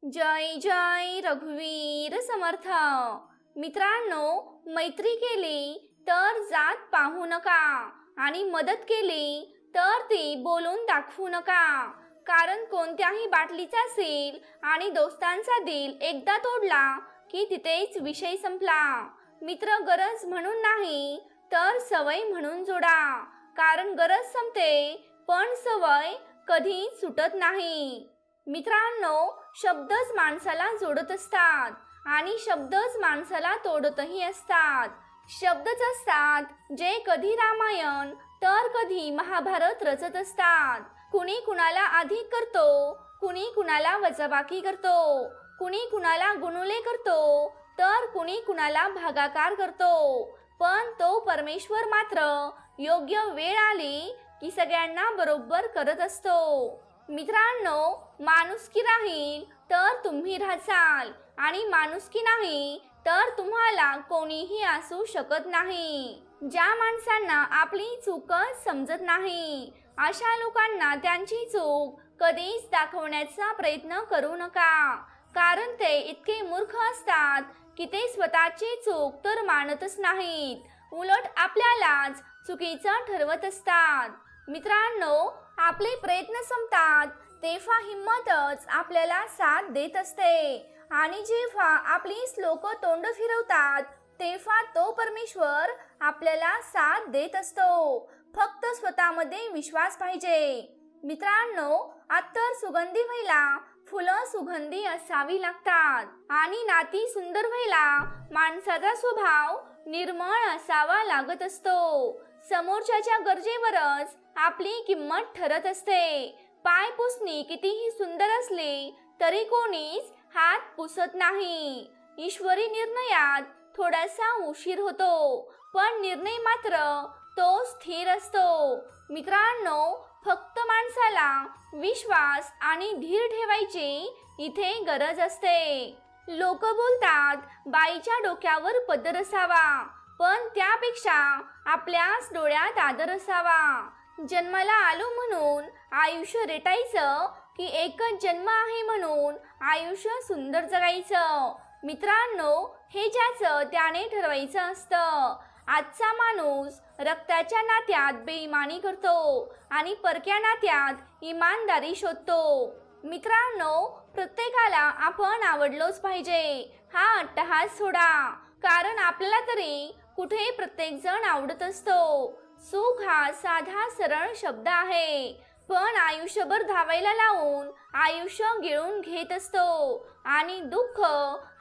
जय जय रघुवीर समर्थ। मित्रांनो, मैत्री केली तर जात पाहू नका आणि मदत केली तर ती बोलून दाखवू नका, कारण कोणत्याही बाटलीचा सील आणि दोस्तांचा दिल एकदा तोडला की तिथेच विषय संपला। मित्र गरज म्हणून नाही तर सवय म्हणून जोडा, कारण गरज संपते पण सवय कधीच सुटत नाही। मित्रांनो, शब्दच माणसाला जोडत असतात आणि शब्दच माणसाला तोडतही असतात। शब्दच असतात जे कधी रामायण तर कधी महाभारत रचत असतात। कुणी कुणाला अधिक करतो, कुणी कुणाला वजाबाकी करतो, कुणी कुणाला गुणुले करतो तर कुणी कुणाला भागाकार करतो, पण तो परमेश्वर मात्र योग्य वेळ आली की सगळ्यांना बरोबर करत असतो। मित्रांनो, माणुसकी राहील तर तुम्ही राहाल आणि माणुसकी नाही तर तुम्हाला कोणीही असू शकत नाही। ज्या माणसांना आपली चूकच समजत नाही अशा लोकांना त्यांची चूक कधीच दाखवण्याचा प्रयत्न करू नका, कारण ते इतके मूर्ख असतात की ते स्वतःची चूक तर मानतच नाहीत, उलट आपल्यालाच चुकीचं ठरवत असतात। मित्रांनो, आपले प्रयत्न संपतात तेव्हा हिम्मतच आपल्याला साथ देत असते आणि जेव्हा आपली लोक तोंड फिरवतात तेव्हा तो परमेश्वर आपल्याला साथ देत असतो। फक्त स्वतःमध्ये विश्वास पाहिजे। मित्रांनो, अत्तर सुगंधी व्हायला फुलं सुगंधी असावी लागतात आणि नाती सुंदर व्हायला माणसाचा स्वभाव निर्मळ असावा लागत असतो। समोरच्याच्या गरजेवरच आपली किंमत ठरत असते। पाय पुसणी कितीही सुंदर असली तरी कोणीच हात पुसत नाही। ईश्वरी निर्णयात थोडासा उशीर होतो, पण निर्णय मात्र तो स्थिर असतो। मित्रांनो, फक्त माणसाला विश्वास आणि धीर ठेवायची इथे गरज असते। लोक बोलतात बाईच्या डोक्यावर पदर असावा, पण त्यापेक्षा आपल्याच डोळ्यात आदर असावा। जन्माला आलो म्हणून आयुष्य रेटायचं की एकच जन्म आहे म्हणून आयुष्य सुंदर जगायचं? मित्रांनो, हे ज्याचं त्याने ठरवायचं असतं। आजचा माणूस रक्ताच्या नात्यात बेईमानी करतो आणि परक्या नात्यात इमानदारी शोधतो। मित्रांनो, प्रत्येकाला आपण आवडलोच पाहिजे हा अट्टहास सोडा, कारण आपल्याला तरी कुठे प्रत्येक जण आवडत असतो। सुख हा साधा सरळ शब्द आहे, पण आयुष्यभर धावायला लावून आयुष्य गिळून घेत असतो आणि दुःख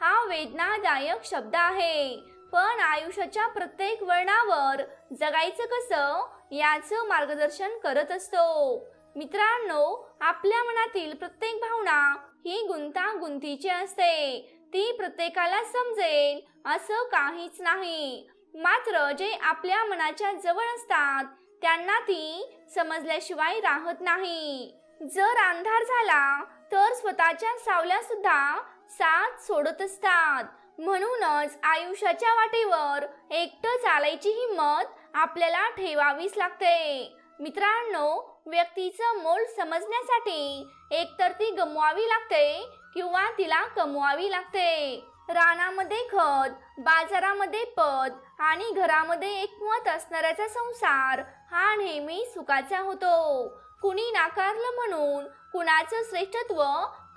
हा वेदनादायक शब्द आहे, पण आयुष्याच्या प्रत्येक वळणावर जगायचं कसं याचं मार्गदर्शन करत असतो। मित्रांनो, आपल्या मनातील प्रत्येक भावना ही गुंतागुंतीची असते, ती प्रत्येकाला समजेल असं काहीच नाही, मात्र जे आपल्या मनाच्या जवळ असतात त्यांना ती समजल्याशिवाय राहत नाही। जर अंधार झाला तर स्वतःच्या सावल्या सुद्धा साथ सोडत असतात, म्हणूनच आयुष्याच्या वाटेवर एकटं चालायची हिंमत आपल्याला ठेवावीच लागते। मित्रांनो, व्यक्तीचं मोल समजण्यासाठी एकतर ती गमवावी लागते किंवा तिला कमवावी लागते। रानामध्ये खत, बाजारामध्ये पद आणि घरामध्ये एकमत असणाऱ्याचा संसार हा नेहमी सुखाचा होतो। कुणी नाकारलं म्हणून कुणाचं श्रेष्ठत्व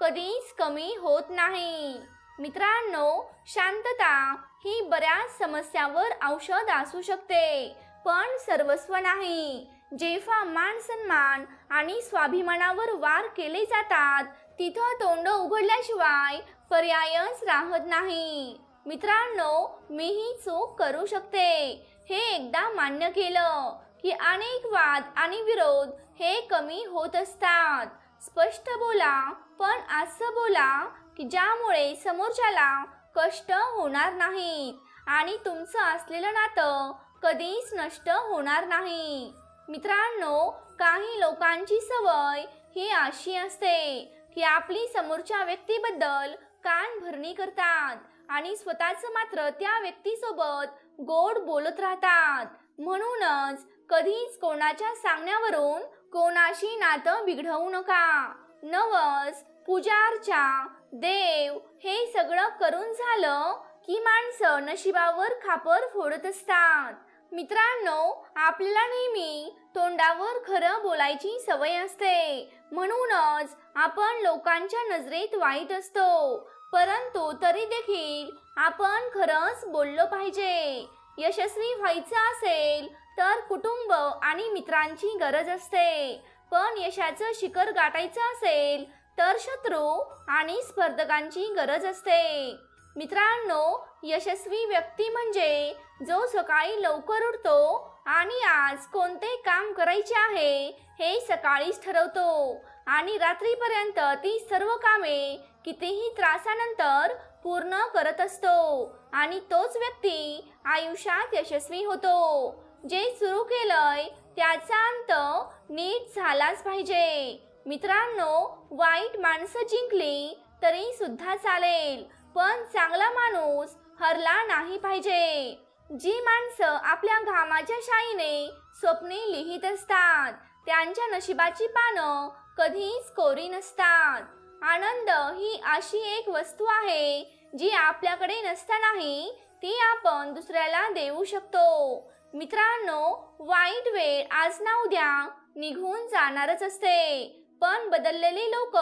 कधीच कमी होत नाही। मित्रांनो, शांतता ही बऱ्याच समस्यांवर औषध असू शकते, पण सर्वस्व नाही। जेव्हा मान सन्मान आणि स्वाभिमानावर वार केले जातात तिथं तोंड उघडल्याशिवाय पर्यायच राहत नाही। मित्रांनो, मीही चूक करू शकते हे एकदा मान्य केलं की अनेक वाद आणि विरोध हे कमी होत असतात। स्पष्ट बोला, पण असं बोला की ज्यामुळे समोरच्याला कष्ट होणार नाहीत आणि तुमचं असलेलं नातं कधीच नष्ट होणार नाही। मित्रांनो, काही लोकांची सवय ही अशी असते की आपली समोरच्या व्यक्तीबद्दल कान भरणी करतात आणि स्वतःच मात्र त्या व्यक्तीसोबत गोड बोलत राहतात। म्हणूनच कधीच कोणाच्या सांगण्यावरून कोणाशी नातं बिघडवू नका। नवस पूजा अर्चा, देव हे सगळं करून झालं की माणसं नशिबावर खापर फोडत असतात. मित्रांनो, आपल्याला नेहमी तोंडावर खरं बोलायची सवय असते, म्हणूनच आपण लोकांच्या नजरेत वाईट असतो. परंतु तरी देखील आपण खरंच बोललो पाहिजे. यशस्वी व्हायचं असेल तर कुटुंब आणि मित्रांची गरज असते, पण यशाचं शिखर गाठायचं असेल तर शत्रू आणि स्पर्धकांची गरज असते. मित्रांनो, यशस्वी व्यक्ती म्हणजे जो सकाळी लवकर उठतो आणि आज कोणते काम करायचे आहे हे सकाळीच ठरवतो आणि रात्रीपर्यंत ती सर्व कामे कितीही त्रासानंतर पूर्ण करत असतो आणि तोच व्यक्ती आयुष्यात यशस्वी होतो. जे सुरू केलंय त्याचा अंत नीट झालाच पाहिजे. मित्रांनो, वाईट माणसं जिंकली तरी सुद्धा चालेल, पण चांगला माणूस हरला नाही पाहिजे. जी माणसं आपल्या घामाच्या शाईने स्वप्ने लिहित असतात त्यांच्या नशिबाची पानं कधीच कोरी नसतात. आनंद ही अशी एक वस्तू आहे जी आपल्याकडे नसतानाही ती आपण दुसऱ्याला देऊ शकतो. मित्रांनो, वाईट वेळ आज ना उद्या निघून जाणारच असते, पण बदललेली लोक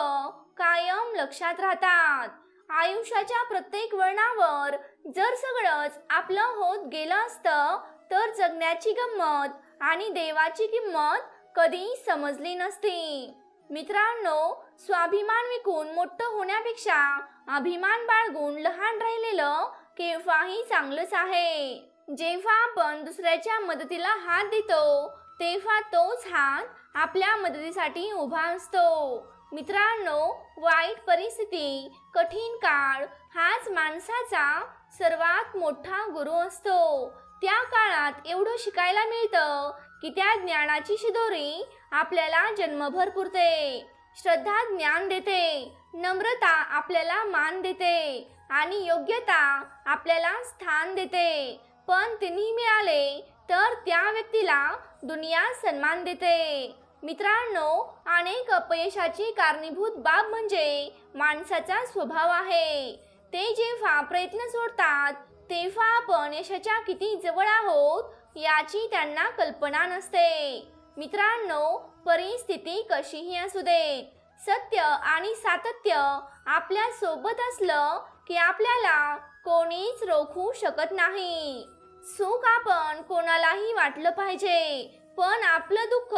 कायम लक्षात राहतात. आयुष्याच्या प्रत्येक वळणावर जर सगळंच आपलं होत गेलं असतं तर जगण्याची गंमत आणि देवाची किंमत कधी समजली नसती. मित्रांनो, स्वाभिमान विकून मोठं होण्यापेक्षा अभिमान बाळगून लहान राहिलेलं केव्हाही चांगलंच आहे. जेव्हा आपण दुसऱ्याच्या मदतीला हात देतो तेव्हा तोच हात आपल्या मदतीसाठी उभा असतो. मित्रांनो, वाईट परिस्थिती, कठीण काळ हाच माणसाचा सर्वात मोठा गुरु असतो. त्या काळात एवढं शिकायला मिळतं की त्या ज्ञानाची शिदोरी आपल्याला जन्मभर पुरते. श्रद्धा ज्ञान देते, नम्रता आपल्याला मान देते आणि योग्यता आपल्याला स्थान देते. पण तिन्ही मिळाले तर त्या व्यक्तीला दुनिया सन्मान देते. मित्रांनो, अनेक अपयशाची कारणीभूत बाब म्हणजे माणसाचा स्वभाव आहे. ते जेव्हा प्रयत्न सोडतात तेव्हा आपण यशाच्या किती जवळ आहोत याची त्यांना कल्पना नसते. मित्रांनो, परिस्थिती कशीही असू देत, सत्य आणि सातत्य आपल्या सोबत असलं की आपल्याला कोणीच रोखू शकत नाही. सुख आपण कोणालाही वाटलं पाहिजे, पण आपलं दुःख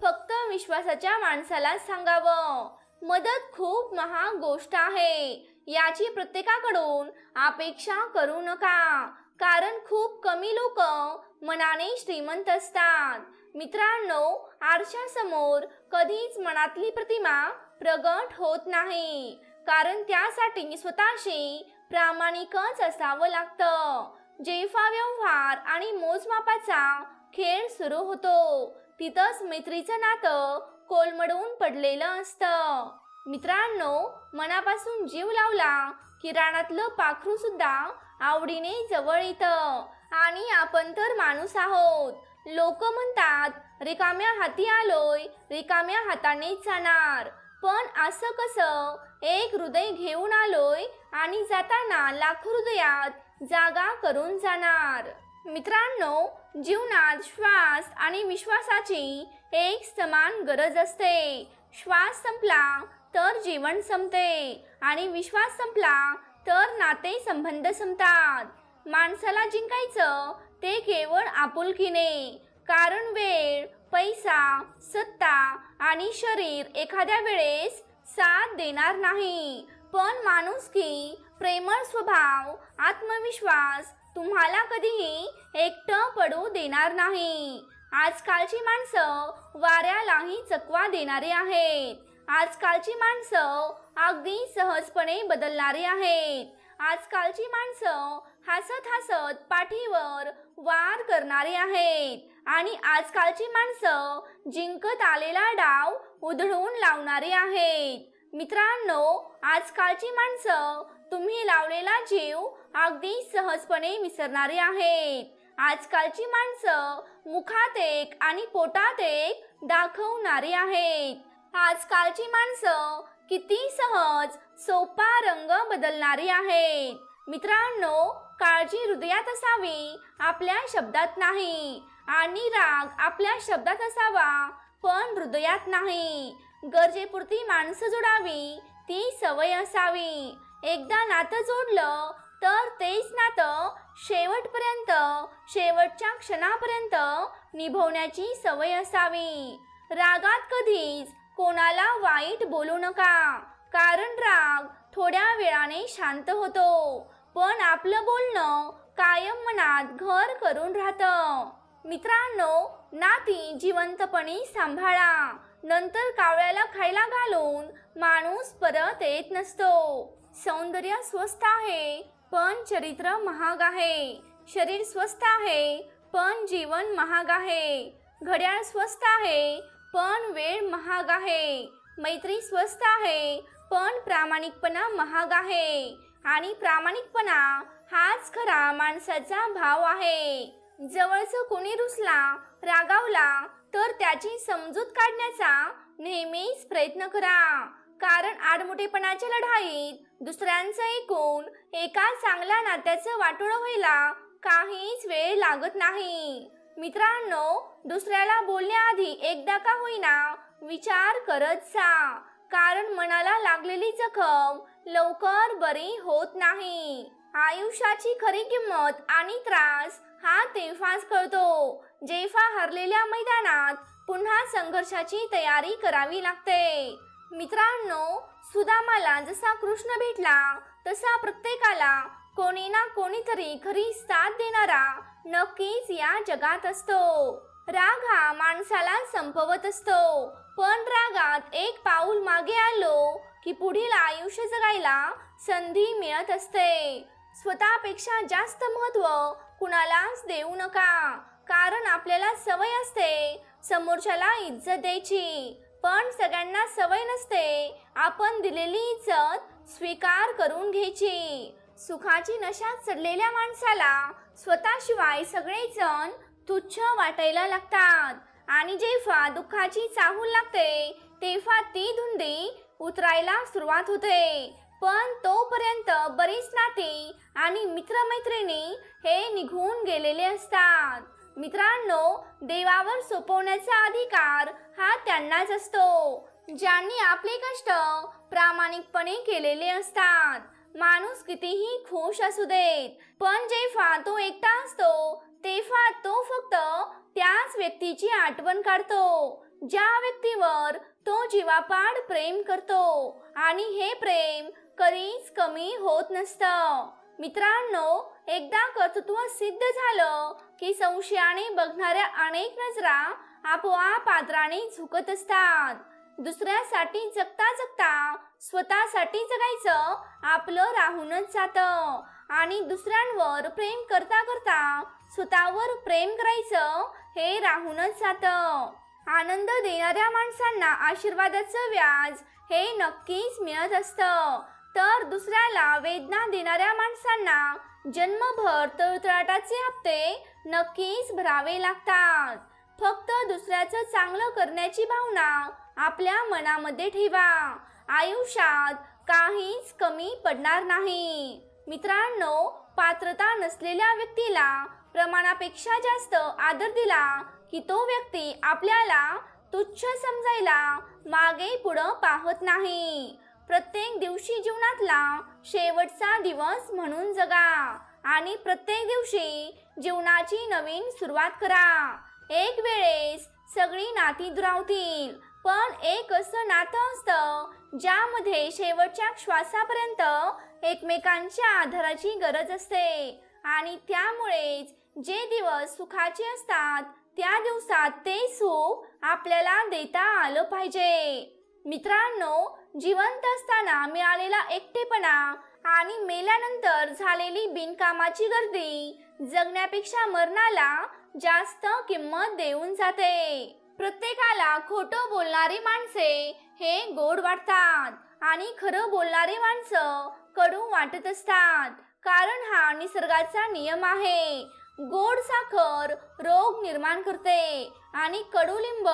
फक्त विश्वासाच्या माणसाला सांगावं. मदत खूप महाग गोष्ट आहे याची प्रत्येकाकडून अपेक्षा करू नका, कारण खूप कमी लोक मनाने श्रीमंत असतात. मित्रांनो, आरशासमोर कधीच मनातली प्रतिमा प्रगट होत नाही, कारण त्यासाठी स्वतःशी प्रामाणिकच असावं लागतं. जेव्हा व्यवहार आणि मोजमापाचा खेळ सुरू होतो तिथंच मैत्रीचं नातं कोलमडून पडलेलं असतं. मित्रांनो, मनापासून जीव लावला की रानातलं पाखरू सुद्धा आवडीने जवळ येतं आणि आपण तर माणूस आहोत. लोक म्हणतात रिकाम्या हाती आलोय, रिकाम्या हातानेच जाणार, पण असं कसं? एक हृदय घेऊन आलोय आणि जाताना लाखो हृदयात जागा करून जाणार. मित्रांनो, जीवनात श्वास आणि विश्वासाची एक समान गरज असते. श्वास संपला तर जीवन संपते आणि विश्वास संपला तर नाते संबंध संपतात. माणसाला जिंकायचं ते केवळ आपुलकीने, कारण वेळ, पैसा, सत्ता आणि शरीर एखाद्या वेळेस साथ देणार नाही, पण माणुसकी, प्रेमळ स्वभाव, आत्मविश्वास तुम्हाला कधीही एकटं पडू देणार नाही. आजकालची माणसं वाऱ्यालाही चकवा देणारी आहेत. आजकालची माणसं अगदी सहजपणे बदलणारी आहेत. आजकालची माणसं हसत हसत पाठीवर वार करणारी आहेत आणि आजकालची माणसं जिंकत आलेला डाव उधळून लावणारी आहेत. मित्रांनो, आजकालची माणसं तुम्ही लावलेला जीव अगदी सहजपणे विसरणारी आहेत. आजकालची माणसं मुखात एक आणि पोटात एक दाखवणारी आहेत. आजकालची माणसं किती सहज सोपा रंग बदलणारी आहेत. मित्रांनो, काळजी हृदयात असावी, आपल्या शब्दात नाही. आणि राग आपल्या शब्दात असावा, पण हृदयात नाही. गरजेपुरती माणसं जोडावी, ती सवय असावी. एकदा नातं जोडलं तर तेच नातं शेवटपर्यंत, शेवटच्या क्षणापर्यंत निभवण्याची सवय असावी. रागात कधीच कोणाला वाईट बोलू नका, कारण राग थोड्या वेळाने शांत होतो, पण आपलं बोलणं कायम मनात घर करून राहतं. मित्रांनो, नाती जिवंतपणे सांभाळा, नंतर कावळ्याला खायला घालून माणूस परत येत नसतो. सौंदर्य स्वस्त आहे, पण चरित्र महाग आहे. शरीर स्वस्त आहे, पण जीवन महाग आहे. घड्याळ स्वस्त आहे, पण वेळ महाग आहे. मैत्री स्वस्त आहे, पण प्रामाणिकपणा महाग आहे. आणि प्रामाणिकपणा हाच खरा माणसाचा भाव आहे. जवळचं कोणी रुसला, रागावला तर त्याची समजूत काढण्याचा नेहमीच प्रयत्न करा, कारण आडमुठेपणाच्या लढाईत दुसऱ्यांचं ऐकून एका चांगल्या नात्याचं वाटोळं व्हायला काहीच वेळ लागत नाही. मित्रांनो, दुसऱ्याला बोलण्याआधी एकदा का होईना विचार करत जा, कारण मनाला लागलेली जखम लवकर बरी होत नाही. आयुष्याची खरी किंमत आणि त्रास हा तेव्हाच कळतो जेव्हा हरलेल्या मैदानात पुन्हा संघर्षाची तयारी करावी लागते. मित्रांनो, सुदामाला जसा कृष्ण भेटला तसा प्रत्येकाला कोणी ना कोणीतरी खरी साथ देणारा नक्कीच या जगात असतो. राग हा माणसाला संपवत असतो, पण रागात एक पाऊल मागे आलो की पुढील आयुष्य जगायला संधी मिळत असते. स्वतःपेक्षा जास्त महत्त्व कुणालाच देऊ नका, कारण आपल्याला सवय असते समोरच्याला इज्जत द्यायची, पण सगळ्यांना सवय नसते आपण दिलेली इज्जत स्वीकार करून घ्यायची. सुखाची नशा चढलेल्या माणसाला स्वतःशिवाय सगळेजण तुच्छ वाटायला लागतात, आणि जेव्हा दुःखाची चाहूल लागते तेव्हा ती धुंदी उतरायला सुरुवात होते. पण तोपर्यंत बरीच नाती आणि मित्रमैत्रिणी हे निघून गेलेले असतात. मित्रांनो, देवावर सोपवण्याचा अधिकार हा त्यांनाच असतो ज्यांनी आपले कष्ट प्रामाणिकपणे केलेले असतात. माणूस कितीही खुश असू देत, पण जेव्हा तो एकटा असतो तेव्हा तो फक्त त्याच व्यक्तीची आठवण काढतो ज्या व्यक्तीवर तो जीवापाड प्रेम करतो, आणि हे प्रेम कधीच कमी होत नसतं. मित्रांनो, एकदा कर्तृत्व सिद्ध झालं की संशयाने बघणाऱ्या अनेक नजरा आपोआप आदराने झुकत असतात. दुसऱ्यासाठी जगता जगता स्वतःसाठी जगायचं आपलं राहूनच जातं, आणि दुसऱ्यांवर प्रेम करता करता स्वतःवर प्रेम करायचं हे राहूनच जातं. आनंद देणाऱ्या माणसांना आशीर्वादाचं व्याज हे नक्कीच मिळत असतं, तर दुसऱ्याला वेदना देणाऱ्या माणसांना जन्मभर तळतळाटाचे हप्ते नक्कीच भरावे लागतात. फक्त दुसऱ्याचं चांगलं करण्याची भावना आपल्या मनामध्ये ठेवा, आयुष्यात काहीच कमी पडणार नाही. मित्रांनो, पात्रता नसलेल्या व्यक्तीला प्रमाणापेक्षा जास्त आदर दिला की तो व्यक्ती आपल्याला तुच्छ समजायला मागे पुढं पाहत नाही. प्रत्येक दिवशी जीवनातला शेवटचा दिवस म्हणून जगा, आणि प्रत्येक दिवशी जीवनाची नवीन सुरुवात करा. एक वेळेस सगळी नाती दुरावतील, पण एक असं नातं असतं ज्यामध्ये शेवटच्या श्वासापर्यंत एकमेकांच्या आधाराची गरज असते, आणि त्यामुळेच जे दिवस सुखाचे असतात त्या दिवसात ते सुख आपल्याला देता आलं पाहिजे. मित्रांनो, जिवंत असताना मिळालेला एकटेपणा आणि मेल्यानंतर झालेली बिनकामाची गर्दी जगण्यापेक्षा मरणाला जास्त किंमत देऊन जाते. प्रत्येकाला खोटं बोलणारी माणसे हे गोड वाटतात, आणि खरं बोलणारी माणसं कडू वाटत असतात, कारण हा निसर्गाचा नियम आहे. गोड साखर रोग निर्माण करते, आणि कडुलिंब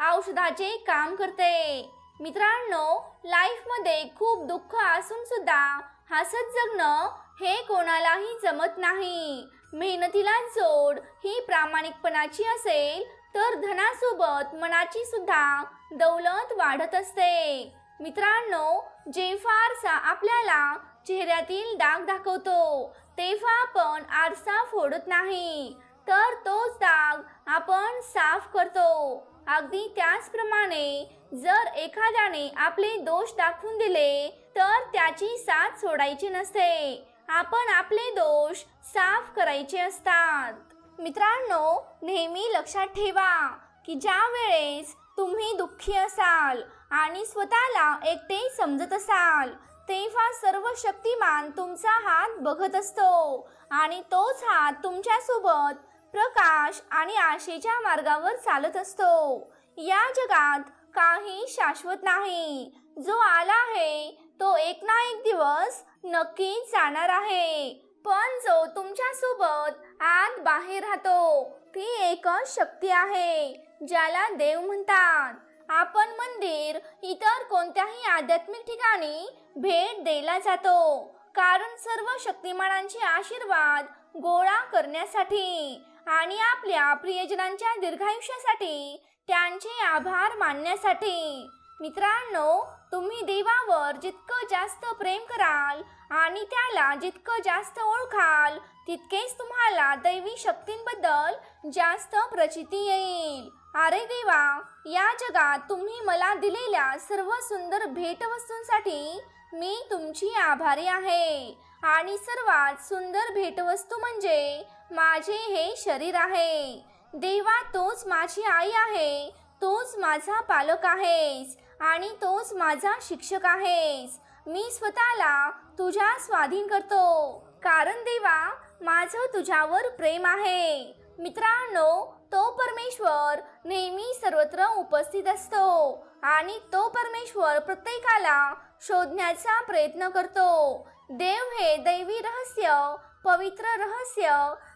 औषधाचे काम करते. मित्रांनो, लाईफमध्ये खूप दुःख असून सुद्धा हसत जगणं हे कोणालाही जमत नाही. मेहनतीला जोड ही प्रामाणिकपणाची असेल तर धनासोबत मनाची सुद्धा दौलत वाढत असते. मित्रांनो, जे फारसा आपल्याला चेहऱ्यातील डाग दाखवतो तेव्हा आपण आरसा फोडत नाही, तर तोच डाग आपण साफ करतो. अगदी त्याचप्रमाणे जर एखाद्याने आपले दोष दाखवून दिले तर त्याची साथ सोडायची नसते. आपण आपले दोष साफ करायचे असतात. मित्रांनो, नेहमी लक्षात ठेवा की ज्या वेळेस तुम्ही दुःखी असाल आणि स्वतःला एकटे समजत असाल तेव्हा सर्व शक्तिमान तुमचा हात बघत असतो आणि तोच हात तुमच्यासोबत प्रकाश आणि आशेच्या मार्गावर चालत असतो. या जगात काही शाश्वत नाही. जो आला आहे तो एक ना एक दिवस नक्कीच जाणार आहे, पण जो तुमच्यासोबत आत बाहेर राहतो ती एकच शक्ती आहे ज्याला देव म्हणतात. आपण मंदिर इतर कोणत्याही आध्यात्मिक ठिकाणी भेट द्यायला जातो कारण सर्व शक्तिमानांचे आशीर्वाद गोळा करण्यासाठी आणि आपल्या प्रियजनांच्या दीर्घायुष्यासाठी त्यांचे आभार मानण्यासाठी. मित्रांनो, तुम्ही देवावर जितकं जास्त प्रेम कराल आणि त्याला जितकं जास्त ओळखाल तितकेच तुम्हाला दैवी शक्तींबद्दल जास्त प्रचिती येईल. अरे देवा, या जगात तुम्ही मला दिलेल्या सर्व सुंदर भेटवस्तूंसाठी मी तुमची आभारी आहे आणि सर्वात सुंदर भेटवस्तू म्हणजे माझे हे शरीर आहे. देवा, तोच माझी आई आहे, तोच माझा पालक आहेस आणि तोच माझा शिक्षक आहेस. मी स्वतःला तुझ्या स्वाधीन करतो कारण देवा, माझं तुझ्यावर प्रेम आहे. मित्रांनो, तो परमेश्वर नेहमी सर्वत्र उपस्थित असतो आणि तो परमेश्वर प्रत्येकाला शोधण्याचा प्रयत्न करतो. देव हे दैवी रहस्य, पवित्र रहस्य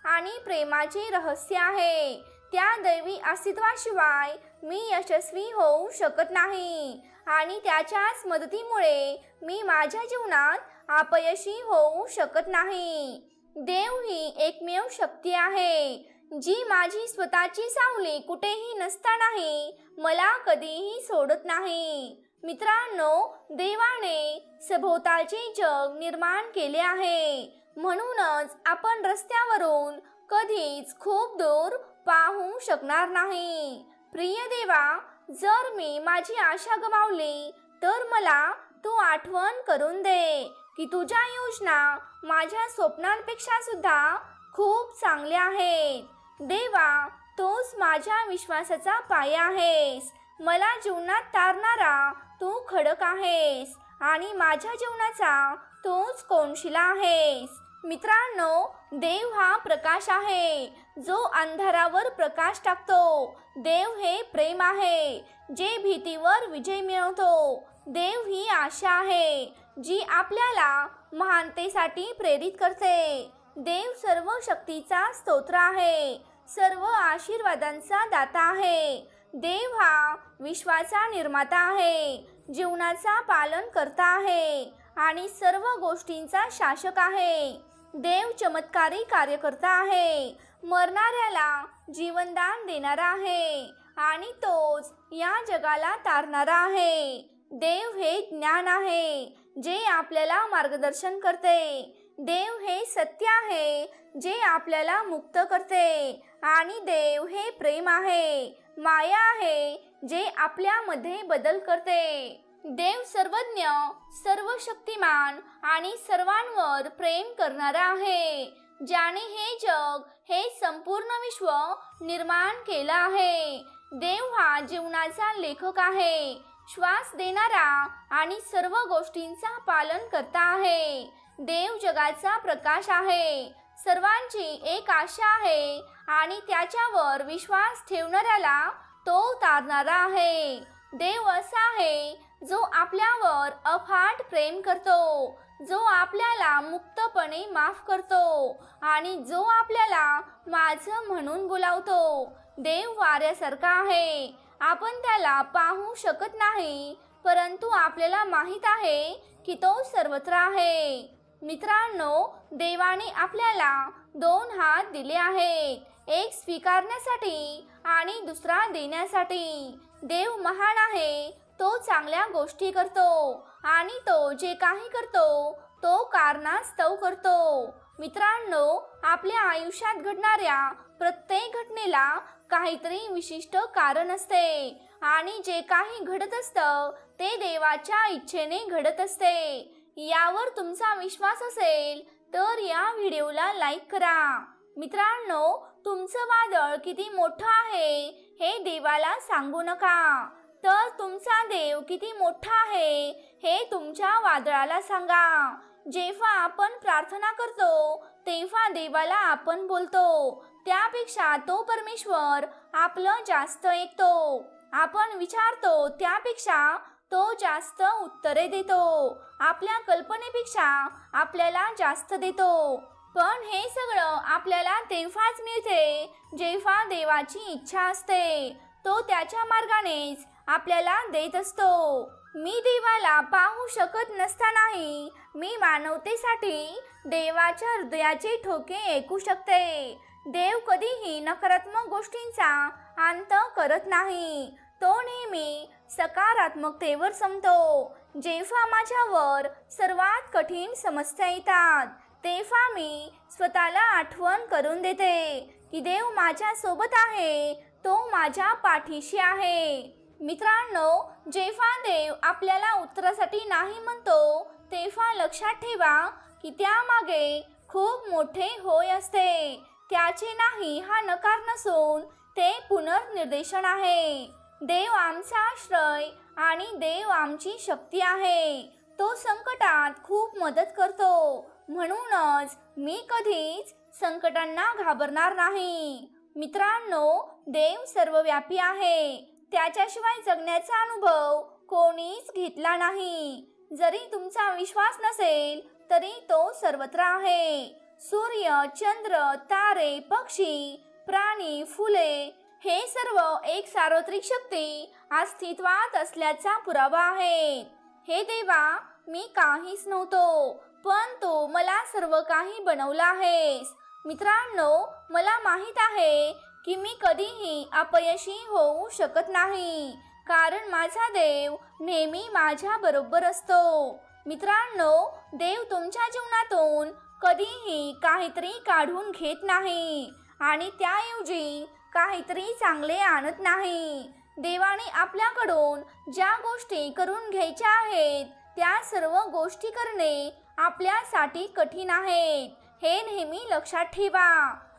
आणि प्रेमाचे रहस्य आहे. त्या दैवी अस्तित्वाशिवाय मी यशस्वी होऊ शकत नाही आणि त्याच्याच मदतीमुळे मी माझ्या जीवनात अपयशी होऊ शकत नाही. देव ही एकमेव शक्ती आहे जी माझी स्वतःची सावली कुठेही नसतानाही मला कधीही सोडत नाही. मित्रांनो, देवाने सभोवतालचे जग निर्माण केले आहे, म्हणूनच आपण रस्त्यावरून कधीच खूप दूर पाहू शकणार नाही. प्रिय देवा, जर मी माझी आशा गमावली तर मला तू आठवण करून दे की तुझ्या योजना माझ्या स्वप्नांपेक्षा सुद्धा खूप चांगल्या आहेत. देवा, तूच माझ्या विश्वासाचा पाया आहेस. मला जीवनात तारणारा तू खडक आहेस आणि माझ्या जीवनाचा तूच कोनशिला आहेस. मित्रांनो, देव हा प्रकाश आहे जो अंधारावर प्रकाश टाकतो. देव हे प्रेम आहे जे भीतीवर विजय मिळवतो. देव ही आशा आहे जी आपल्याला महानतेसाठी प्रेरित करते. देव सर्व शक्तीचा स्तोत्र आहे, सर्व आशीर्वादांचा दाता आहे. देव हा विश्वाचा निर्माता आहे, जीवनाचा पालन करता आहे आणि सर्व गोष्टींचा शासक आहे. देव चमत्कारी कार्यकर्ता आहे, मरणाऱ्याला जीवनदान देणारा आहे आणि तोच या जगाला तारणारा आहे. देव हे ज्ञान आहे जे आपल्याला मार्गदर्शन करते. देव हे सत्य आहे जे आपल्याला मुक्त करते आणि देव हे प्रेम आहे, माया आहे जे आपल्यामध्ये बदल करते. देव सर्वज्ञ, सर्व शक्तिमान आणि सर्वांवर प्रेम करणारा आहे, ज्याने हे जग, हे संपूर्ण विश्व निर्माण केलं आहे. देव हा जीवनाचा लेखक आहे, श्वास देणारा आणि सर्व गोष्टींचा पालन करता आहे. देव जगाचा प्रकाश आहे, सर्वांची एक आशा आहे आणि त्याच्यावर विश्वास ठेवणाऱ्याला तो तारणारा आहे. देव असा आहे जो आपल्यावर अफाट प्रेम करतो, जो आपल्याला मुक्तपणे माफ करतो आणि जो आपल्याला माझं म्हणून बोलावतो. देव वाऱ्यासारखा आहे, आपण त्याला पाहू शकत नाही परंतु आपल्याला माहीत आहे की तो सर्वत्र आहे. मित्रांनो, देवाने आपल्याला 2 हात दिले आहेत, एक स्वीकारण्यासाठी आणि दुसरा देण्यासाठी. देव महान आहे, तो चांगल्या गोष्टी करतो आणि तो जे काही करतो तो कारणास्तव करतो. मित्रांनो, आपल्या आयुष्यात घडणाऱ्या प्रत्येक घटनेला काहीतरी विशिष्ट कारण असते आणि जे काही घडत असतं ते देवाच्या इच्छेने घडत असते. यावर तुमचा विश्वास असेल तर या व्हिडिओला लाईक करा. मित्रांनो, तुमचं वादळ किती मोठं आहे हे देवाला सांगू नका, तर तुमचा देव किती मोठा आहे हे तुमच्या वादळाला सांगा. जेव्हा आपण प्रार्थना करतो तेव्हा देवाला आपण बोलतो, त्यापेक्षा तो परमेश्वर आपलं जास्त ऐकतो. आपण विचारतो त्यापेक्षा तो जास्त उत्तरे देतो. आपल्या कल्पनेपेक्षा आपल्याला जास्त देतो. पण हे सगळं आपल्याला तेव्हाच मिळते जेव्हा देवाची इच्छा असते. तो त्याच्या मार्गानेच आपल्याला देत असतो. मी देवाला पाहू शकत नसतानाही मी मानवतेसाठी देवाच्या हृदयाचे ठोके ऐकू शकते. देव कधीही नकारात्मक गोष्टींचा अंत करत नाही. तो नेहमी सकारात्मकतेवर संपतो. जेव्हा माझ्यावर सर्वात कठीण समस्या येतात तेव्हा मी स्वतःला आठवण करून देते की देव माझ्या सोबत आहे, तो माझ्या पाठीशी आहे. मित्रांनो, जेव्हा देव आपल्याला उत्तरासाठी नाही म्हणतो तेव्हा लक्षात ठेवा की त्यामागे खूप मोठे होय असते. त्याचे नाही हा नकार नसून ते पुनर्निर्देशन आहे. देव आमचा आश्रय आणि देव आमची शक्ती आहे. तो संकटात खूप मदत करतो. म्हणूनच मी कधीच संकटांना घाबरणार नाही. मित्रांनो, देव सर्वव्यापी आहे. त्याच्याशिवाय जगण्याचा अनुभव कोणीच घेतला नाही. जरी तुमचा विश्वास नसेल तरी तो सर्वत्र आहे. सूर्य, चंद्र, तारे, पक्षी, प्राणी, फुले हे सर्व एक सार्वत्रिक शक्ती अस्तित्वात असल्याचा पुरावा आहे. हे देवा, मी काहीच नव्हतो, पण तू मला सर्व काही बनवलं आहेस. मित्रांनो, मला माहीत आहे की मी कधीही अपयशी होऊ शकत नाही, कारण माझा देव नेहमी माझ्या बरोबर असतो. मित्रांनो, देव तुमच्या जीवनातून कधीही काहीतरी काढून घेत नाही आणि त्याऐवजी काहीतरी चांगले आणत नाही. देवाने आपल्याकडून ज्या गोष्टी करून घ्यायच्या आहेत त्या सर्व गोष्टी करणे आपल्यासाठी कठीण आहेत, हे नेहमी लक्षात ठेवा.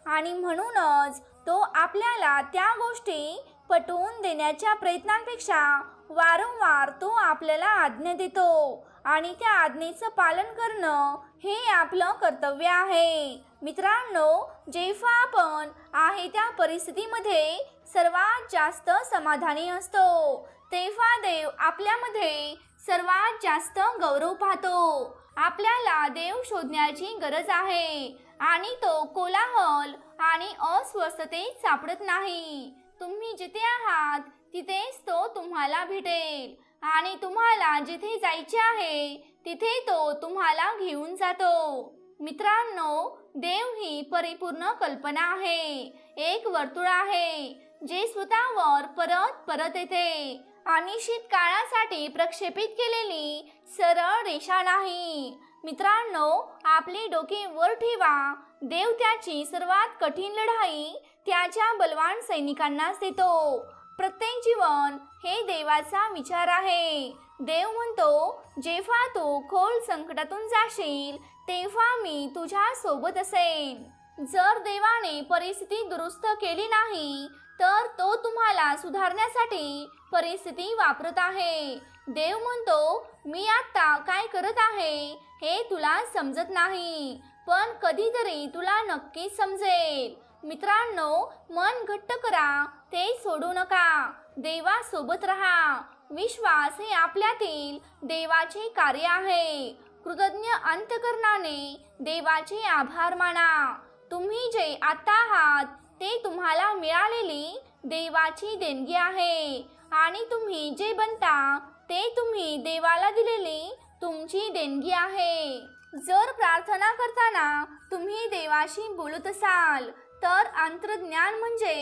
आणि म्हणूनच तो आपल्याला त्या गोष्टी पटवून देण्याच्या प्रयत्नांपेक्षा वारंवार तो आपल्याला आज्ञा देतो आणि त्या आज्ञेचं पालन करणं हे आपलं कर्तव्य आहे. मित्रांनो, जेव्हा आपण आहे त्या परिस्थितीमध्ये सर्वात जास्त समाधानी असतो तेव्हा देव आपल्यामध्ये सर्वात जास्त गौरव पाहतो. आपल्याला देव शोधण्याची गरज आहे आणि तो कोलाहल आणि अस्वस्थतेत सापडत नाही. तुम्ही जिथे आहात तिथेच तो तुम्हाला भेटेल आणि तुम्हाला जिथे जायचे आहे तिथे तो तुम्हाला घेऊन जातो. मित्रांनो, देव ही परिपूर्ण कल्पना आहे. एक वर्तुळ आहे जे स्वतःवर परत परत येते. अनिश्चित काळासाठी प्रक्षेपित केलेली सरळ रेषा नाही. मित्रांनो, आपले डोके वर ठेवा. देव त्याची सर्वात कठीण लढाई त्याच्या बलवान सैनिकांनाच देतो. प्रत्येक जीवन हे देवाचा विचार आहे. देव म्हणतो, जेव्हा तू खोल संकटातून जाशील तेव्हा मी तुझ्या सोबत असेन. जर देवाने परिस्थिती दुरुस्त केली नाही तर तो तुम्हाला सुधारण्यासाठी परिस्थिती वापरत आहे. देव म्हणतो, मी आता काय करत आहे हे तुला समजत नाही, पण कधीतरी तुला नक्कीच समजेल. मित्रांनो, मन घट्ट करा, ते सोडू नका. देवासोबत राहा. विश्वास हे आपल्यातील देवाचे कार्य आहे. कृतज्ञ अंतःकरणाने देवाचे आभार माना. तुम्ही जे आता आहात ते तुम्हाला मिळालेली देवाची देणगी आहे आणि तुम्ही जे बनता ते तुम्ही देवाला दिलेली तुमची देणगी आहे. जर प्रार्थना करताना तुम्ही देवाशी बोलत असाल तर अंतर्ज्ञान म्हणजे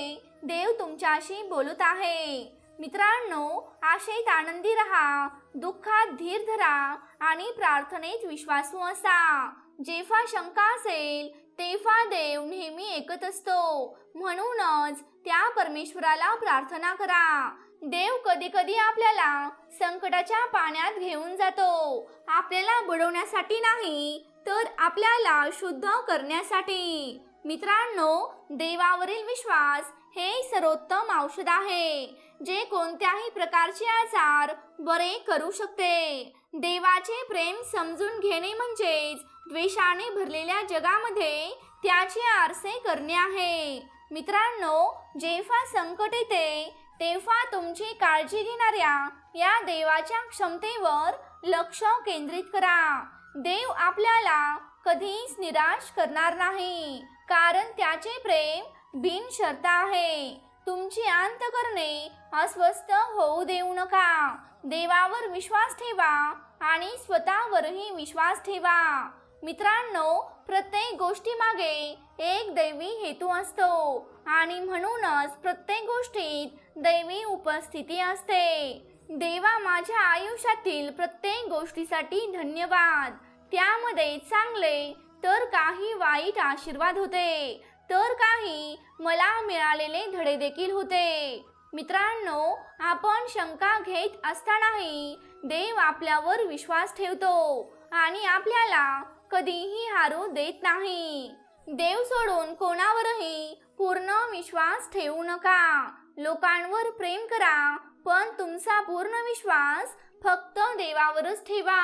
देव तुमच्याशी बोलत आहे. मित्रांनो, आशेत आनंदी राहा, दुःखात धीर धरा आणि प्रार्थनेत विश्वासू असा. जेव्हा शंका असेल तेव्हा देव नेहमी ऐकत असतो. म्हणूनच त्या परमेश्वराला प्रार्थना करा. देव कधी कधी आपल्याला संकटाच्या पाण्यात घेऊन जातो, आपल्याला बुडवण्यासाठी नाही तर आपल्याला शुद्ध करण्यासाठी. मित्रांनो, देवावरील विश्वास हे सर्वोत्तम औषध आहे, जे कोणत्याही प्रकारचे आजार बरे करू शकते. देवाचे प्रेम समजून घेणे म्हणजेच द्वेषाने भरलेल्या जगामध्ये त्याचे आरसे करणे आहे. मित्रांनो, जेव्हा संकट येते तेव्हा तुमची काळजी घेणाऱ्या या देवाच्या क्षमतेवर लक्ष केंद्रित करा. देव आपल्याला कधीच निराश करणार नाही, कारण त्याचे प्रेम बिनशर्त आहे. तुमची अंतःकरणे अस्वस्थ होऊ देऊ नका. देवावर विश्वास ठेवा आणि स्वतःवरही विश्वास ठेवा. मित्रांनो, प्रत्येक गोष्टीमागे एक दैवी हेतू असतो आणि म्हणूनच प्रत्येक गोष्टीत दैवी उपस्थिती असते. देवा, माझ्या आयुष्यातील प्रत्येक गोष्टीसाठी धन्यवाद. त्यामध्ये चांगले तर काही वाईट आशीर्वाद होते, तर काही मला मिळालेले धडे देखील होते. मित्रांनो, आपण शंका घेत असतानाही देव आपल्यावर विश्वास ठेवतो आणि आपल्याला कधीही हारू देत नाही. देव सोडून कोणावरही पूर्ण विश्वास ठेवू नका. लोकांवर प्रेम करा, पण तुमचा पूर्ण विश्वास फक्त देवावरच ठेवा.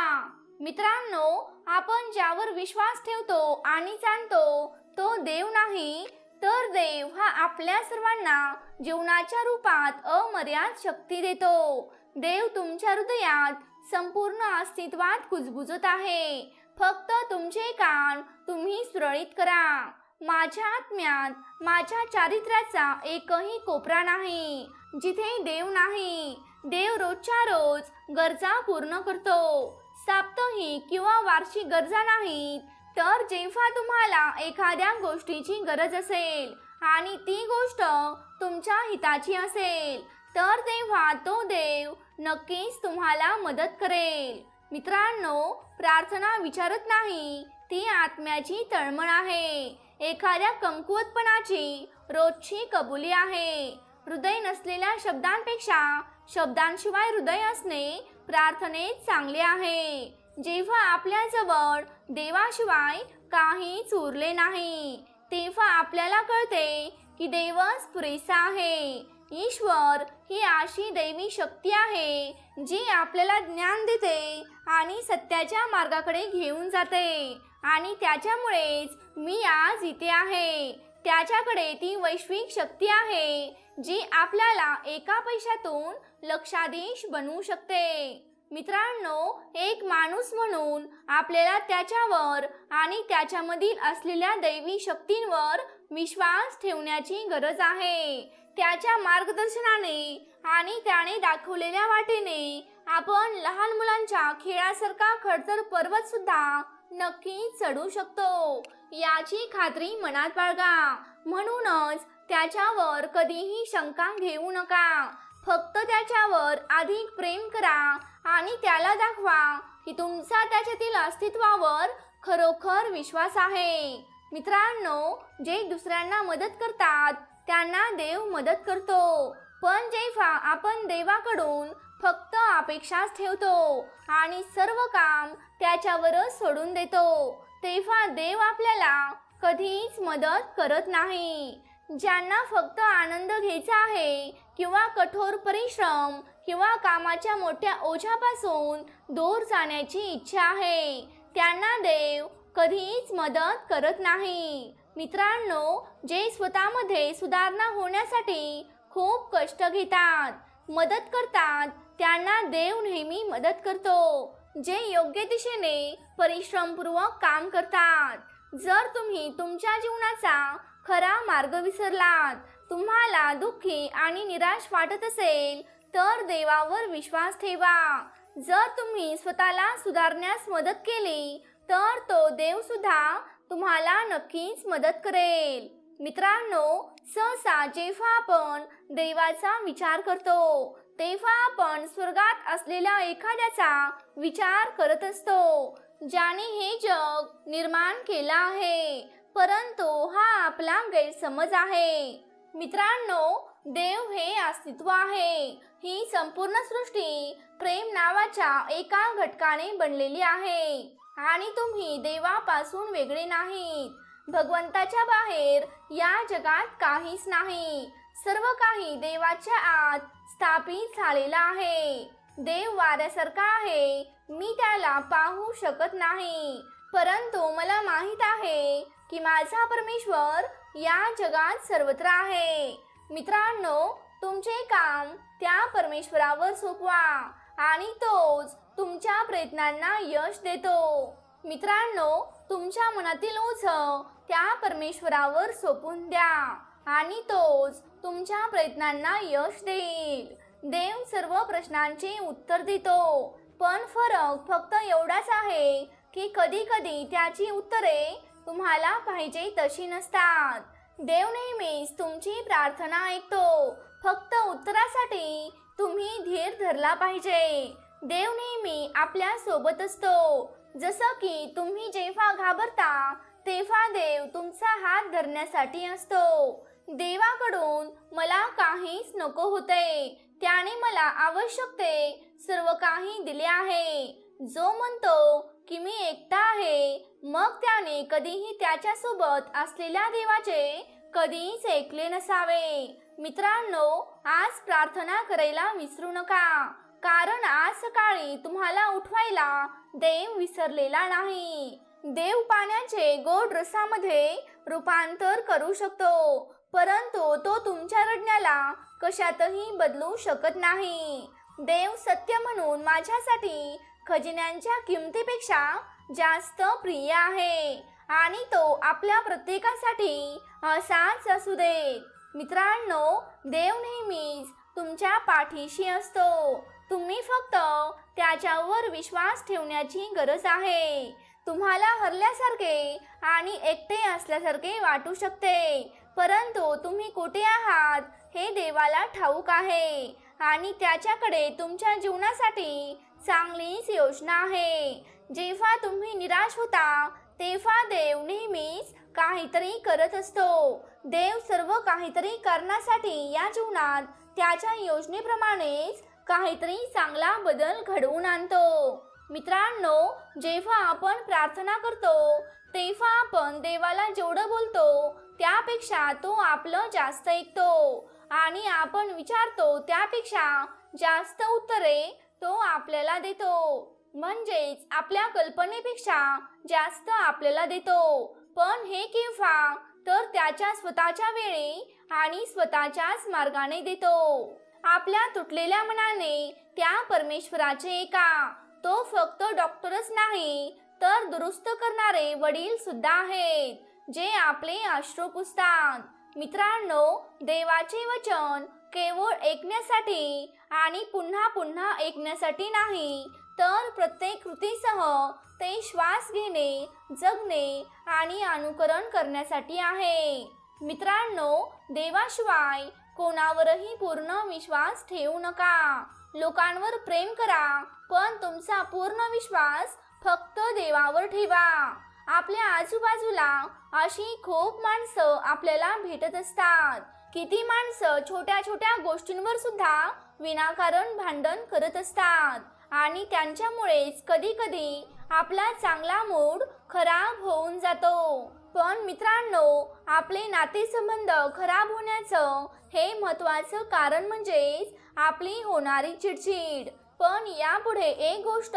मित्रांनो, आपण ज्यावर विश्वास ठेवतो आणि जाणतो तो देव नाही, तर देव हा आपल्या सर्वांना जीवनाच्या रूपात अमर्याद शक्ती देतो. देव तुमच्या हृदयात संपूर्ण अस्तित्वात कुजबुजत आहे. फक्त तुमचे कान तुम्ही सुरळीत करा. माझ्या आत्म्यात माझ्या चारित्र्याचा एकही कोपरा नाही जिथे देव नाही. देव रोजच्या रोज गरजा पूर्ण करतो. साप्ताहिक किंवा वार्षिक गरजा नाहीत, तर जेव्हा तुम्हाला एखाद्या गोष्टीची गरज असेल आणि ती गोष्ट तुमच्या हिताची असेल, तर तेव्हा तो देव नक्कीच तुम्हाला मदत करेल. मित्रांनो, प्रार्थना विचारत नाही, ती आत्म्याची तळमळ आहे. एखाद्या कमकुवतपणाची रोजची कबुली आहे. हृदय नसलेल्या शब्दांपेक्षा शब्दांशिवाय हृदय असणे प्रार्थनेत चांगले आहे. जेव्हा आपल्याजवळ देवाशिवाय काहीच उरले नाही, तेव्हा आपल्याला कळते की देवच पुरेसा आहे. ईश्वर ही अशी दैवी शक्ती आहे जी आपल्याला ज्ञान देते आणि सत्याच्या मार्गाकडे घेऊन जाते, आणि त्याच्यामुळेच मी आज इथे आहे. त्याच्याकडे ती वैश्विक शक्ती आहे जी आपल्याला एका पैशातून लक्षाधीश बनवू शकते. मित्रांनो, एक माणूस म्हणून आपल्याला त्याच्यावर आणि त्याच्यामधील असलेल्या दैवी शक्तींवर विश्वास ठेवण्याची गरज आहे. त्याच्या मार्गदर्शनाने आणि त्याने दाखवलेल्या वाटेने आपण लहान मुलांच्या खेळासारखा खडतर पर्वत सुद्धा नक्की चढू शकतो, याची खात्री मनात बाळगा. म्हणूनच त्याच्यावर कधीही शंका घेऊ नका. फक्त त्याच्यावर अधिक प्रेम करा आणि त्याला दाखवा की तुमचा त्याच्यातील अस्तित्वावर खरोखर विश्वास आहे. मित्रांनो, जे दुसऱ्यांना मदत करतात त्यांना देव मदत करतो, पण जेव्हा आपण देवाकडून फक्त अपेक्षाच ठेवतो आणि सर्व काम त्याच्यावरच सोडून देतो, तेव्हा देव आपल्याला कधीच मदत करत नाही. ज्यांना फक्त आनंद घ्यायचा आहे किंवा कठोर परिश्रम किंवा कामाच्या मोठ्या ओझ्यापासून दूर जाण्याची इच्छा आहे, त्यांना देव कधीच मदत करत नाही. मित्रांनो, जे स्वतःमध्ये सुधारणा होण्यासाठी खूप कष्ट घेतात, मदत करतात, त्यांना देव नेहमी मदत करतो. जे योग्य दिशेने परिश्रमपूर्वक काम करतात. जर तुम्ही तुमच्या जीवनाचा खरा मार्ग विसरलात, तुम्हाला दुःखी आणि निराश वाटत असेल, तर देवावर विश्वास ठेवा. जर तुम्ही स्वतःला सुधारण्यास मदत केली तर तो देव सुद्धा तुम्हाला नक्कीच मदत करेल. मित्रांनो, सहसा जेव्हा आपण देवाचा विचार करतो तेव्हा आपण स्वर्गात असलेल्या एखाद्याचा विचार करत असतो, ज्याने हे जग निर्माण केलं आहे. परंतु हा आपला गैरसमज आहे. मित्रांनो, देव हे अस्तित्व आहे. ही संपूर्ण सृष्टी प्रेम नावाच्या एका घटकाने बनलेली आहे आणि तुम्ही देवापासून वेगळे नाहीत. भगवंताच्या बाहेर या जगात काहीच नाही. सर्व काही देवाच्या आत स्थापित झालेला आहे. देव वाऱ्यासारखा आहे. मी त्याला पाहू शकत नाही, परंतु मला माहित आहे की माझा परमेश्वर या जगात सर्वत्र आहे. मित्रांनो, तुमचे काम त्या परमेश्वरावर सोपवा आणि तोच तुमच्या प्रयत्नांना यश देतो. मित्रांनो, तुमच्या मनातील ओझं त्या परमेश्वरावर सोपवून द्या आणि तोच तुमच्या प्रयत्नांना यश देईल. देव सर्व प्रश्नांचे उत्तर देतो, पण फरक फक्त एवढाच आहे की कधी कधी त्याची उत्तरे तुम्हाला पाहिजे तशी नसतात. देव नेहमीच तुमची प्रार्थना ऐकतो. फक्त उत्तरासाठी तुम्ही धीर धरला पाहिजे. देव नेहमी आपल्या सोबत असतो. जसं की तुम्ही जेव्हा घाबरता तेव्हा देव तुमचा हात धरण्यासाठी असतो. देवाकडून मला काहीच नको होते, त्याने मला आवश्यक ते सर्व काही दिले आहे. जो म्हणतो की मी एकटा आहे, मग त्याने कधीही त्याच्यासोबत असलेल्या देवाचे कधीच ऐकले नसावे. मित्रांनो, आज प्रार्थना करायला विसरू नका, कारण आज सकाळी तुम्हाला उठवायला देव विसरलेला नाही. देव पाण्याचे गोड रसामध्ये रूपांतर करू शकतो, परंतु तो तुमच्या रडण्याला कशातही बदलू शकत नाही. देव सत्य म्हणून माझ्यासाठी खजिन्यांच्या किमतीपेक्षा जास्त प्रिय आहे आणि तो आपल्या प्रत्येकासाठी असाच असू दे. मित्रांनो, देव नेहमीच तुमच्या पाठीशी असतो. तुम्ही फक्त त्याच्यावर विश्वास ठेवण्याची गरज आहे. तुम्हाला हरल्यासारखे आणि एकटे असल्यासारखे वाटू शकते, परंतु तुम्ही कुठे आहात हे देवाला ठाऊक आहे आणि त्याच्याकडे तुमच्या जीवनासाठी चांगलीच योजना आहे. जेव्हा तुम्ही निराश होता तेव्हा देव नेहमीच काहीतरी करत असतो. देव सर्व काहीतरी करण्यासाठी या जीवनात त्याच्या योजनेप्रमाणेच काहीतरी चांगला बदल घडवून आणतो. मित्रांनो, जेव्हा आपण प्रार्थना करतो तेव्हा आपण देवाला जेवढं बोलतो त्यापेक्षा तो आपलं जास्त ऐकतो आणि आपण विचारतो त्यापेक्षा जास्त उत्तरे तो आपल्याला देतो. म्हणजेच आपल्या कल्पनेपेक्षा जास्त आपल्याला देतो. पण हे केव्हा? तर त्याच्या स्वतःच्या वेळी आणि स्वतःच्याच मार्गाने देतो. आपल्या तुटलेल्या मनाने त्या परमेश्वराचे ऐका. तो फक्त डॉक्टरच नाही तर दुरुस्त करणारे वडील सुद्धा आहेत, जे आपले अश्रू पुसतात. मित्रांनो, देवाचे वचन केवळ ऐकण्यासाठी आणि पुन्हा पुन्हा ऐकण्यासाठी नाही, तर प्रत्येक कृतीसह ते श्वास घेणे, जगणे आणि अनुकरण करण्यासाठी आहे. मित्रांनो, देवाशिवाय कोणावरही पूर्ण विश्वास ठेवू नका. लोकांवर प्रेम करा, पण तुमचा पूर्ण विश्वास फक्त देवावर ठेवा. आपल्या आजूबाजूला अशी खूप माणसं आपल्याला भेटत असतात. किती माणसं छोट्या छोट्या गोष्टींवर सुद्धा विनाकारण भांडण करत असतात आणि त्यांच्यामुळेच कधी कधी आपला चांगला मूड खराब होऊन जातो. पण मित्रांनो, आपले नातेसंबंध खराब होण्याचं हे महत्त्वाचं कारण म्हणजेच आपली होणारी चिडचिड. पण यापुढे एक गोष्ट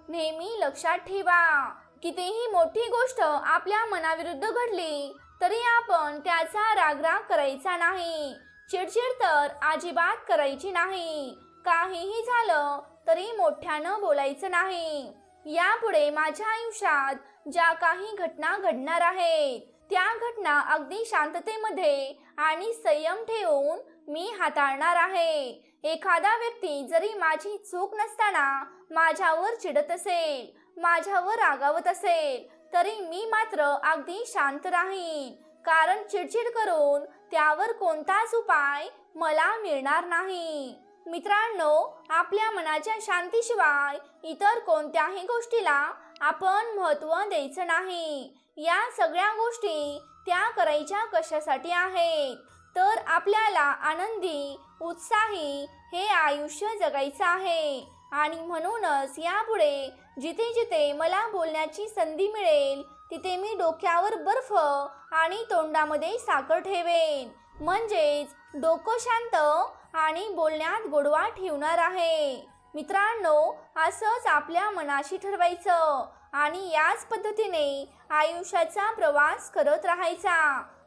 नेहमी लक्षात ठेवा, कितीही मोठी गोष्ट आपल्या मनाविरुद्ध घडली तरी आपण त्याचा रागराग करायचा नाही. चिडचिड तर अजिबात करायची नाही. काहीही झालं तरी मोठ्यानं बोलायचं नाही. यापुढे माझ्या आयुष्यात ज्या काही घटना घडणार आहेत त्या घटना अगदी शांततेमध्ये आणि संयम ठेवून मी हाताळणार आहे. एखादा व्यक्ती जरी माझी चूक नसताना माझ्यावर चिडत असेल, माझ्यावर रागावत असेल, तरी मी मात्र अगदी शांत राहीन, कारण चिडचिड करून त्यावर कोणताच उपाय मला मिळणार नाही. मित्रांनो, आपल्या मनाच्या शांतीशिवाय इतर कोणत्याही गोष्टीला आपण महत्त्व द्यायचं नाही. या सगळ्या गोष्टी त्या करायच्या कशासाठी आहेत? तर आपल्याला आनंदी, उत्साही हे आयुष्य जगायचं आहे. आणि म्हणूनच यापुढे जिथे जिथे मला बोलण्याची संधी मिळेल तिथे मी डोक्यावर बर्फ आणि तोंडामध्ये साखर ठेवेन, म्हणजेच डोकं शांत आणि बोलण्यात गोडवा ठेवणार आहे. मित्रांनो, असंच आपल्या मनाशी ठरवायचं आणि याच पद्धतीने आयुष्याचा प्रवास करत राहायचा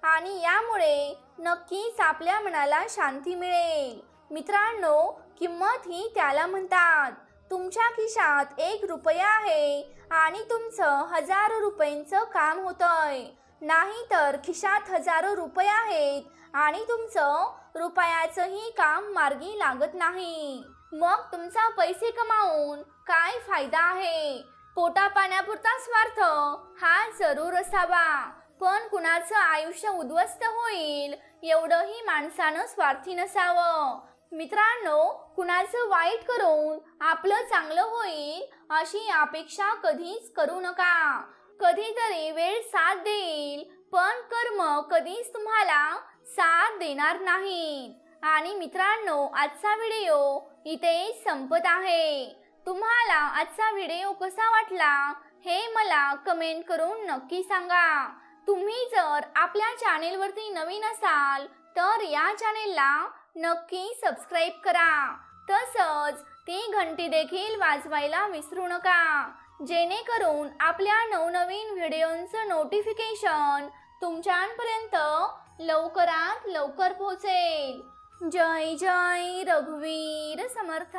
आणि यामुळे नक्कीच आपल्या मनाला शांती मिळेल. मित्रांनो, किंमत ही त्याला म्हणतात. तुमच्या खिशात 1 रुपया आहे आणि तुमचं हजारो रुपयांचं काम होतंय, नाहीतर खिशात हजारो रुपये आहेत आणि तुमचं रुपयाचंही काम मार्गी लागत नाही. मग तुमचा पैसे कमावून काय फायदा आहे? पोटा पाण्यापुरता स्वार्थ हा जरूर असावा, पण कुणाचं आयुष्य उद्ध्वस्त होईल एवढंही माणसानं स्वार्थी नसावं. मित्रांनो, कुणाचं वाईट करून आपलं चांगलं होईल अशी अपेक्षा कधीच करू नका. कधीतरी वेळ साथ देईल, पण कर्म कधीच तुम्हाला साथ देणार नाही. आणि मित्रांनो, आजचा व्हिडिओ इथे संपत आहे. तुम्हाला आजचा व्हिडिओ कसा वाटला हे मला कमेंट करून नक्की सांगा. तुम्ही जर आपल्या चॅनेलवरती नवीन असाल तर या चॅनेलला नक्की सबस्क्राईब करा. तसंच ती घंटी देखील वाजवायला विसरू नका, जेणेकरून आपल्या नवनवीन व्हिडिओंचं नोटिफिकेशन तुमच्यापर्यंत लवकरात लवकर पोहोचेल. जय जय रघुवीर समर्थ.